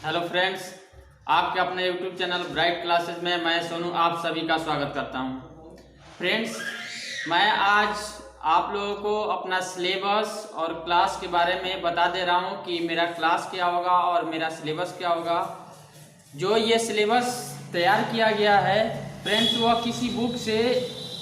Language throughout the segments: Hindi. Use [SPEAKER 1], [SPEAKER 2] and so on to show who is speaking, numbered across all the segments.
[SPEAKER 1] हेलो फ्रेंड्स, आपके अपने यूट्यूब चैनल ब्राइट क्लासेस में मैं सोनू आप सभी का स्वागत करता हूं। फ्रेंड्स, मैं आज आप लोगों को अपना सिलेबस और क्लास के बारे में बता दे रहा हूं कि मेरा क्लास क्या होगा और मेरा सिलेबस क्या होगा। जो ये सिलेबस तैयार किया गया है फ्रेंड्स, वह किसी बुक से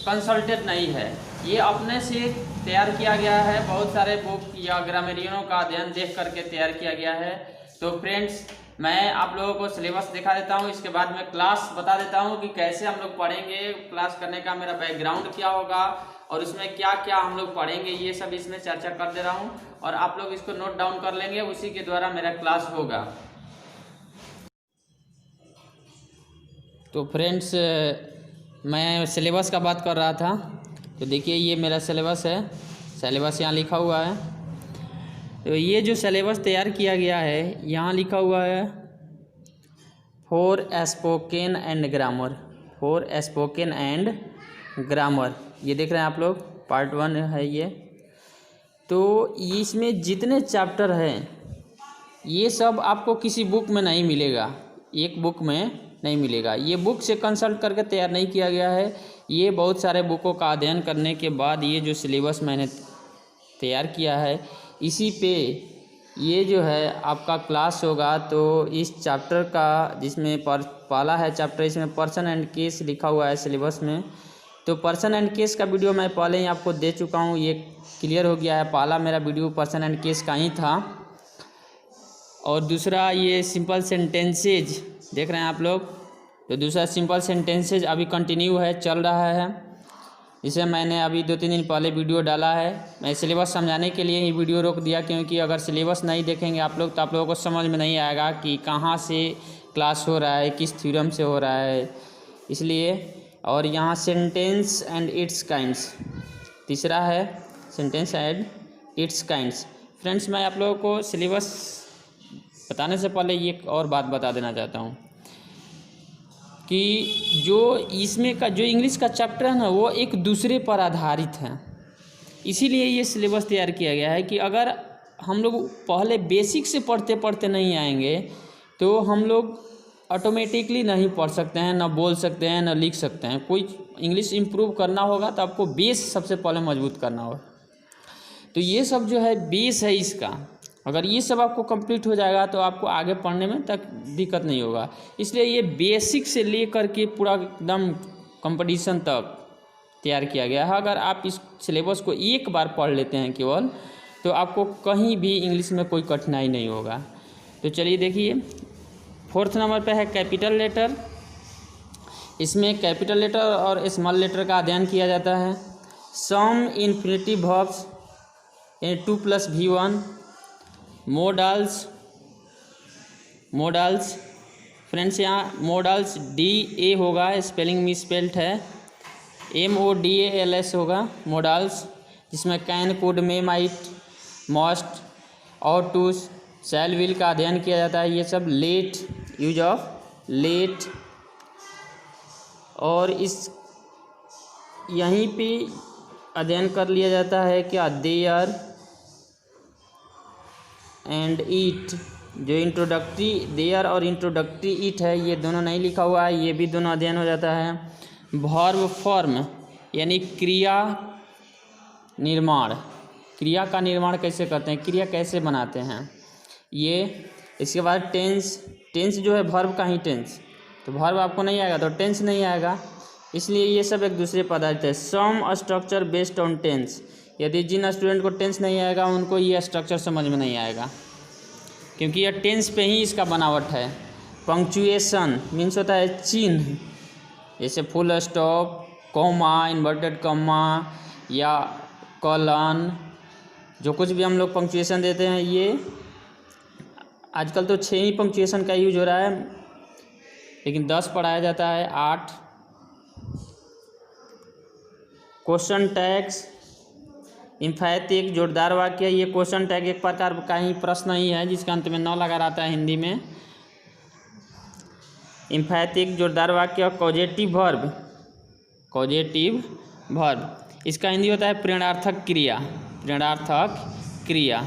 [SPEAKER 1] कंसल्टेड नहीं है, ये अपने से तैयार किया गया है। बहुत सारे बुक या ग्रामरियनों का अध्ययन देख करके तैयार किया गया है। तो फ्रेंड्स, मैं आप लोगों को सिलेबस दिखा देता हूँ, इसके बाद मैं क्लास बता देता हूँ कि कैसे हम लोग पढ़ेंगे, क्लास करने का मेरा बैकग्राउंड क्या होगा और इसमें क्या क्या हम लोग पढ़ेंगे, ये सब इसमें चर्चा कर दे रहा हूँ और आप लोग इसको नोट डाउन कर लेंगे, उसी के द्वारा मेरा क्लास होगा। तो फ्रेंड्स, मैं सिलेबस का बात कर रहा था, तो देखिए ये मेरा सिलेबस है, सिलेबस यहाँ लिखा हुआ है। तो ये जो सिलेबस तैयार किया गया है यहाँ लिखा हुआ है for spoken and grammar, for spoken and grammar. ये देख रहे हैं आप लोग, पार्ट 1 है ये। तो इसमें जितने चैप्टर हैं ये सब आपको किसी बुक में नहीं मिलेगा, एक बुक में नहीं मिलेगा। ये बुक से कंसल्ट करके तैयार नहीं किया गया है, ये बहुत सारे बुकों का अध्ययन करने के बाद ये जो सिलेबस मैंने तैयार किया है इसी पे ये जो है आपका क्लास होगा। तो इस चैप्टर का जिसमें पहला है चैप्टर, इसमें पर्सन एंड केस लिखा हुआ है सिलेबस में। तो पर्सन एंड केस का वीडियो मैं पहले ही आपको दे चुका हूँ, ये क्लियर हो गया है। पहला मेरा वीडियो पर्सन एंड केस का ही था। और दूसरा ये सिंपल सेंटेंसेज देख रहे हैं आप लोग, तो दूसरा सिंपल सेंटेंसेज अभी कंटिन्यू है, चल रहा है। इसे मैंने अभी 2-3 दिन पहले वीडियो डाला है। मैं सिलेबस समझाने के लिए ही वीडियो रोक दिया, क्योंकि अगर सिलेबस नहीं देखेंगे आप लोग तो आप लोगों को समझ में नहीं आएगा कि कहाँ से क्लास हो रहा है, किस थ्योरम से हो रहा है, इसलिए। और यहाँ सेंटेंस एंड इट्स काइंड्स तीसरा है, sentence and it's kinds. Friends, मैं आप लोगों को सिलेबस बताने से पहले ये एक और बात बता देना चाहता हूँ कि जो इसमें का जो इंग्लिश का चैप्टर है ना, वो एक दूसरे पर आधारित है। इसीलिए ये सिलेबस तैयार किया गया है कि अगर हम लोग पहले बेसिक से पढ़ते पढ़ते नहीं आएंगे तो हम लोग ऑटोमेटिकली नहीं पढ़ सकते हैं, ना बोल सकते हैं, ना लिख सकते हैं। कोई इंग्लिश इम्प्रूव करना होगा तो आपको बेस सबसे पहले मजबूत करना होगा। तो ये सब जो है बेस है इसका। अगर ये सब आपको कंप्लीट हो जाएगा तो आपको आगे पढ़ने में तक दिक्कत नहीं होगा। इसलिए ये बेसिक से लेकर के पूरा एकदम कंपटीशन तक तैयार किया गया है। अगर आप इस सिलेबस को एक बार पढ़ लेते हैं केवल, तो आपको कहीं भी इंग्लिश में कोई कठिनाई नहीं होगा। तो चलिए देखिए, 4th नंबर पे है कैपिटल लेटर। इसमें कैपिटल लेटर और स्मॉल लेटर का अध्ययन किया जाता है। Some infinitive verbs 2+V1, modals friends, यहाँ मोडल्स DA होगा, स्पेलिंग मिसस्पेल्ड है, MODALS होगा मोडल्स, जिसमें can, could, may, might, must और टू, शैल, विल का अध्ययन किया जाता है। ये सब लेट, यूज ऑफ लेट। और इस यहीं पे अध्ययन कर लिया जाता है क्या, देयर एंड ईट। जो इंट्रोडक्टरी देयर और इंट्रोडक्टरी ईट है, ये दोनों नहीं लिखा हुआ है, ये भी दोनों अध्ययन हो जाता है। वर्ब फॉर्म यानी क्रिया निर्माण, क्रिया का निर्माण कैसे करते हैं, क्रिया कैसे बनाते हैं ये। इसके बाद टेंस, टेंस जो है वर्ब का ही टेंस, तो वर्ब आपको नहीं आएगा तो टेंस नहीं आएगा, इसलिए ये सब एक दूसरे पर आधारित है। Some structure based on tense, यदि जिन स्टूडेंट को टेंस नहीं आएगा उनको ये स्ट्रक्चर समझ में नहीं आएगा, क्योंकि यह टेंस पे ही इसका बनावट है। पंक्चुएशन मीन्स होता है चिन्ह, जैसे full stop, comma, inverted comma या कॉलन, जो कुछ भी हम लोग पंक्चुएशन देते हैं। ये आजकल तो 6 ही पंक्चुएशन का यूज हो रहा है, लेकिन 10 पढ़ाया जाता है, 8। क्वेश्चन टैग्स, इम्फैटिक जोरदार वाक्य, ये क्वेश्चन टैग एक प्रकार का ही प्रश्न ही है जिसका अंत में 9 लगा रहता है हिंदी में। इम्फैटिक जोरदार वाक्य, कॉजेटिव वर्ब, कॉजेटिव वर्ब, इसका हिंदी होता है प्रेरणार्थक क्रिया, प्रेरणार्थक क्रिया।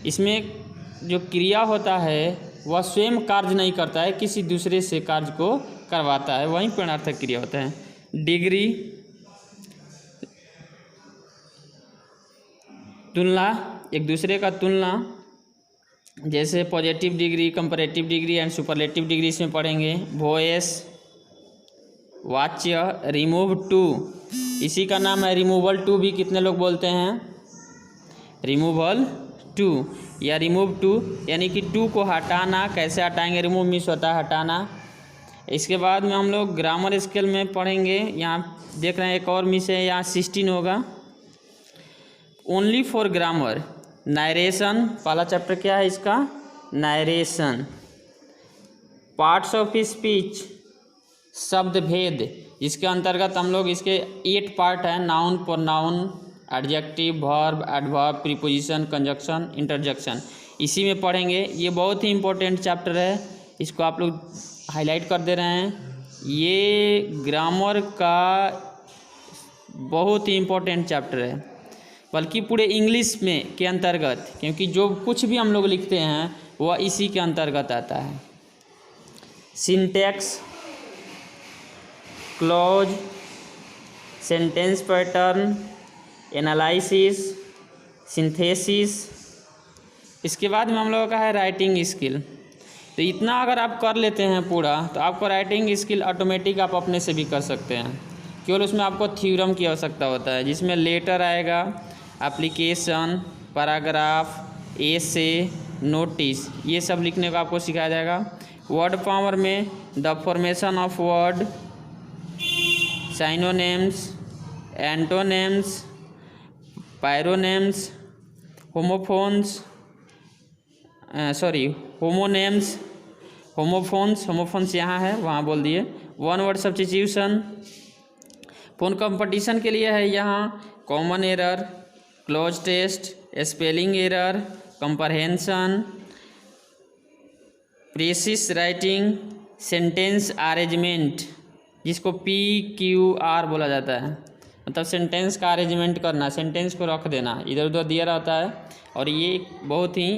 [SPEAKER 1] इसमें जो क्रिया होता है वह स्वयं कार्य नहीं करता है, किसी दूसरे से कार्य को करवाता है, वही पूर्णार्थक क्रिया होता है। डिग्री तुलना, एक दूसरे का तुलना, जैसे positive degree, comparative degree and superlative degree इसमें पढ़ेंगे। वॉइस वाच्य, रिमूव टू, इसी का नाम है रिमूवल टू भी कितने लोग बोलते हैं, रिमूवल टू या रिमूव टू, यानी कि टू को हटाना। कैसे हटाएंगे, रिमूव मीन्स होता है हटाना। इसके बाद में हम लोग ग्रामर स्केल में पढ़ेंगे। यहाँ देख रहे हैं एक और मिस है, यहाँ 16 होगा, ओनली फॉर ग्रामर। नरेशन, पहला चैप्टर क्या है इसका, नरेशन। पार्ट्स ऑफ स्पीच, शब्द भेद, इसके अंतर्गत हम लोग इसके 8 पार्ट हैं, noun, pronoun, adjective, verb, adverb, preposition, conjunction, interjection, इसी में पढ़ेंगे। ये बहुत ही इम्पोर्टेंट चैप्टर है, इसको आप लोग हाईलाइट कर दे रहे हैं। ये ग्रामर का बहुत ही इम्पोर्टेंट चैप्टर है, बल्कि पूरे इंग्लिश में के अंतर्गत, क्योंकि जो कुछ भी हम लोग लिखते हैं वह इसी के अंतर्गत आता है। Syntax, clause, sentence pattern, analysis, synthesis, इसके बाद में हम लोगों का है राइटिंग स्किल। तो इतना अगर आप कर लेते हैं पूरा, तो आपको राइटिंग स्किल ऑटोमेटिक आप अपने से भी कर सकते हैं। केवल उसमें आपको थ्योरम की आवश्यकता होता है, जिसमें लेटर आएगा, एप्लीकेशन, पैराग्राफ, एसे, नोटिस, ये सब लिखने को आपको सिखाया जाएगा। वर्ड पावर में the formation of word, synonyms, antonyms, paronyms, homophones, homonyms, homophones यहाँ है, वहाँ बोल दिए। One word substitution, phone competition के लिए है यहाँ common error, cloze test, spelling error, comprehension, precis writing, sentence arrangement, जिसको PQR बोला जाता है, मतलब सेंटेंस का अरेंजमेंट करना, सेंटेंस को रख देना, इधर उधर दिया रहता है। और ये बहुत ही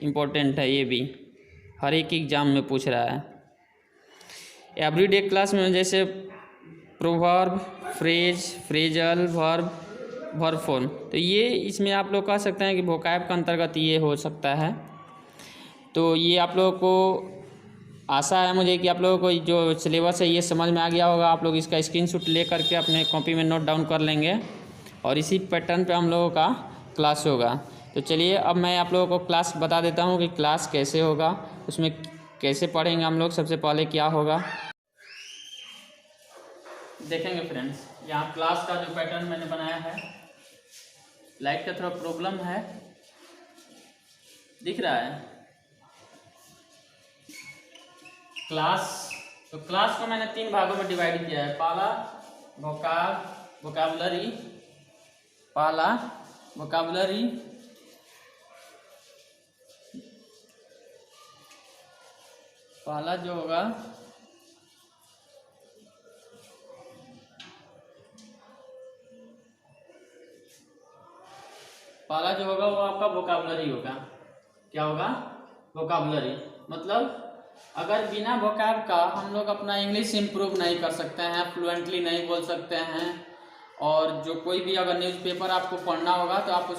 [SPEAKER 1] इम्पोर्टेंट है, ये भी हर एक एग्जाम में पूछ रहा है। एवरीडे क्लास में जैसे proverb, phrase, phrasal, verb, verb form, तो ये इसमें आप लोग कह सकते हैं कि वोकैब का अंतर्गत ये हो सकता है। तो ये आप लोगों को आशा है मुझे कि आप लोगों को जो सिलेबस है ये समझ में आ गया होगा। आप लोग इसका स्क्रीनशॉट ले करके अपने कॉपी में नोट डाउन कर लेंगे, और इसी पैटर्न पे हम लोगों का क्लास होगा। तो चलिए अब मैं आप लोगों को क्लास बता देता हूँ कि क्लास कैसे होगा, उसमें कैसे पढ़ेंगे हम लोग। सबसे पहले क्या होगा देखेंगे फ्रेंड्स। यहाँ क्लास का जो पैटर्न मैंने बनाया है, लाइट का थोड़ा प्रॉब्लम है, दिख रहा है क्लास। तो क्लास को मैंने 3 भागों में डिवाइड किया है। पहला वोकैबुलरी, पहला वोकैबुलरी, पहला जो होगा वो आपका वोकैबुलरी होगा। क्या होगा, वोकैबुलरी। मतलब अगर बिना वोकैब का हम लोग अपना इंग्लिश इम्प्रूव नहीं कर सकते हैं, फ्लुएंटली नहीं बोल सकते हैं, और जो कोई भी अगर न्यूज़पेपर आपको पढ़ना होगा तो आप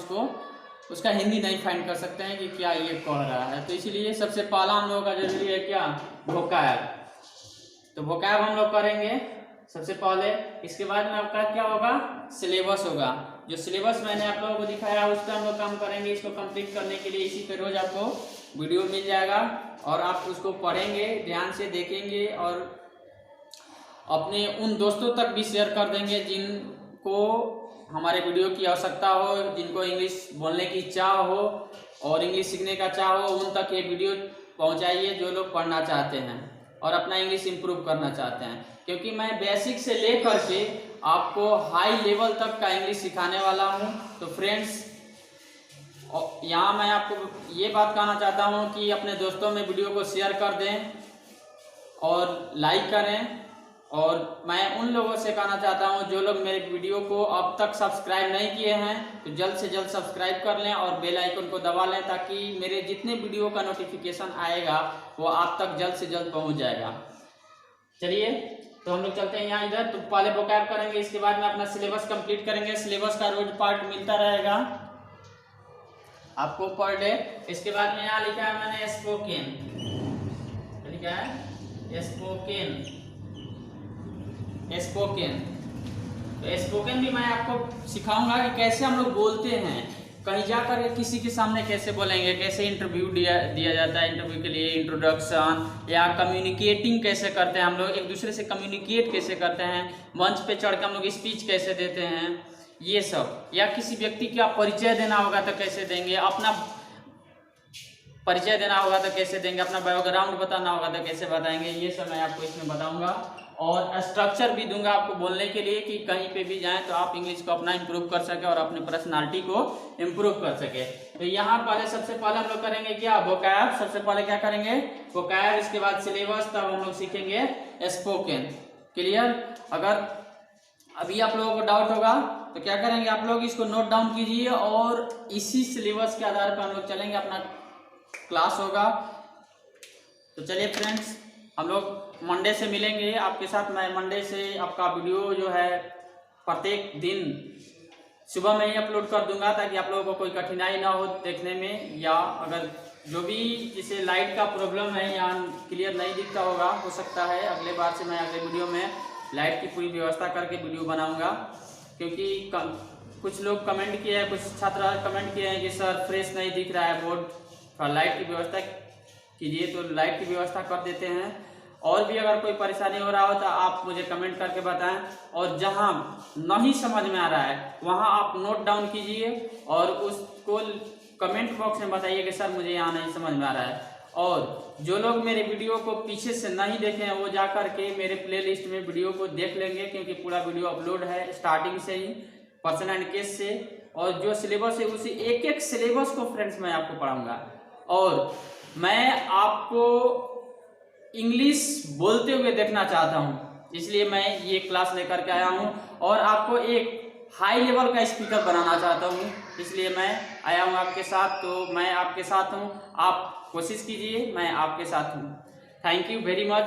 [SPEAKER 1] उसका हिंदी नहीं फाइंड कर सकते हैं कि क्या ये कह रहा है। तो इसीलिए सबसे पहला हम लोगों का जरूरी है क्या, वोकैब। तो वोकैब हम लोग करेंगे सबसे पहले। इसके बाद में आपका क्या होगा, सिलेबस होगा। जो सिलेबस मैंने आप लोगों को दिखाया उस पर हम लोग काम करेंगे। इसको कंप्लीट करने के लिए इसी पे रोज आपको वीडियो मिल जाएगा, और आप उसको पढ़ेंगे, ध्यान से देखेंगे, और अपने उन दोस्तों तक भी शेयर कर देंगे जिनको हमारे वीडियो की आवश्यकता हो, जिनको इंग्लिश बोलने की इच्छा हो और इंग्लिश सीखने का चाह हो, उन तक ये वीडियो पहुंचाइए जो लोग पढ़ना चाहते हैं और अपना इंग्लिश इम्प्रूव करना चाहते हैं। क्योंकि मैं बेसिक से लेकर के आपको हाई लेवल तक का इंग्लिश सिखाने वाला हूं। तो फ्रेंड्स, यहाँ मैं आपको ये बात कहना चाहता हूँ कि अपने दोस्तों में वीडियो को शेयर कर दें और लाइक करें, और मैं उन लोगों से कहना चाहता हूं जो लोग मेरे वीडियो को अब तक सब्सक्राइब नहीं किए हैं तो जल्द से जल्द सब्सक्राइब कर लें और बेल आइकन को दबा लें, ताकि मेरे जितने वीडियो का नोटिफिकेशन आएगा वो आप तक जल्द से जल्द पहुंच जाएगा। चलिए तो हम लोग चलते हैं यहाँ इधर। तो पहले वोकैब करेंगे, इसके बाद में अपना सिलेबस कंप्लीट करेंगे। सिलेबस का रोज पार्ट मिलता रहेगा आपको पर डे। इसके बाद यहाँ लिखा है मैंने स्पोकन, लिखा है स्पोकन। तो स्पोकन भी मैं आपको सिखाऊंगा कि कैसे हम लोग बोलते हैं, कहीं जाकर किसी के सामने कैसे बोलेंगे, कैसे इंटरव्यू दिया जाता है, इंटरव्यू के लिए इंट्रोडक्शन, या कम्युनिकेटिंग कैसे करते हैं हम लोग, एक दूसरे से कम्युनिकेट कैसे करते हैं, मंच पे चढ़कर हम लोग स्पीच कैसे देते हैं, ये सब। या किसी व्यक्ति का परिचय देना होगा तो कैसे देंगे, अपना परिचय देना होगा तो कैसे देंगे, अपना बायोग्राउंड बताना होगा तो कैसे बताएंगे, ये सब मैं आपको इसमें बताऊंगा। और स्ट्रक्चर भी दूंगा आपको बोलने के लिए कि कहीं पे भी जाएं तो आप इंग्लिश को अपना इम्प्रूव कर सके और अपने पर्सनालिटी को इम्प्रूव कर सके। तो यहाँ पहले सबसे पहले हम लोग करेंगे क्या, वोकैब। सबसे पहले क्या करेंगे, वोकैब, इसके बाद सिलेबस, तब हम लोग सीखेंगे स्पोकन। क्लियर? अगर अभी आप लोगों को डाउट होगा तो क्या करेंगे, आप लोग इसको नोट डाउन कीजिए और इसी सिलेबस के आधार पर हम लोग चलेंगे, अपना क्लास होगा। तो चलिए फ्रेंड्स, हम लोग मंडे से मिलेंगे आपके साथ। मैं मंडे से आपका वीडियो जो है प्रत्येक दिन सुबह में ही अपलोड कर दूंगा, ताकि आप लोगों को कोई कठिनाई ना हो देखने में, या अगर जो भी जिसे लाइट का प्रॉब्लम है या क्लियर नहीं दिखता होगा, हो सकता है अगले बार से मैं अगले वीडियो में लाइट की पूरी व्यवस्था करके वीडियो बनाऊंगा। क्योंकि कुछ लोग कमेंट किए हैं, कुछ छात्र कमेंट किए हैं कि सर फ्रेश नहीं दिख रहा है बोर्ड, थोड़ा लाइट की व्यवस्था कीजिए। तो लाइट की व्यवस्था कर देते हैं। और भी अगर कोई परेशानी हो रहा हो तो आप मुझे कमेंट करके बताएं, और जहां नहीं समझ में आ रहा है वहां आप नोट डाउन कीजिए और उसको कमेंट बॉक्स में बताइए कि सर मुझे यहाँ नहीं समझ में आ रहा है। और जो लोग मेरे वीडियो को पीछे से नहीं देखे हैं वो जा करके मेरे प्लेलिस्ट में वीडियो को देख लेंगे, क्योंकि पूरा वीडियो अपलोड है स्टार्टिंग से ही, पर्सन एंड केस से। और जो सिलेबस है उसी एक एक सिलेबस को फ्रेंड्स मैं आपको पढ़ाऊंगा, और मैं आपको इंग्लिश बोलते हुए देखना चाहता हूं, इसलिए मैं ये क्लास लेकर के आया हूं। और आपको एक हाई लेवल का स्पीकर बनाना चाहता हूं, इसलिए मैं आया हूं आपके साथ। तो मैं आपके साथ हूं, आप कोशिश कीजिए, मैं आपके साथ हूं। Thank you very much.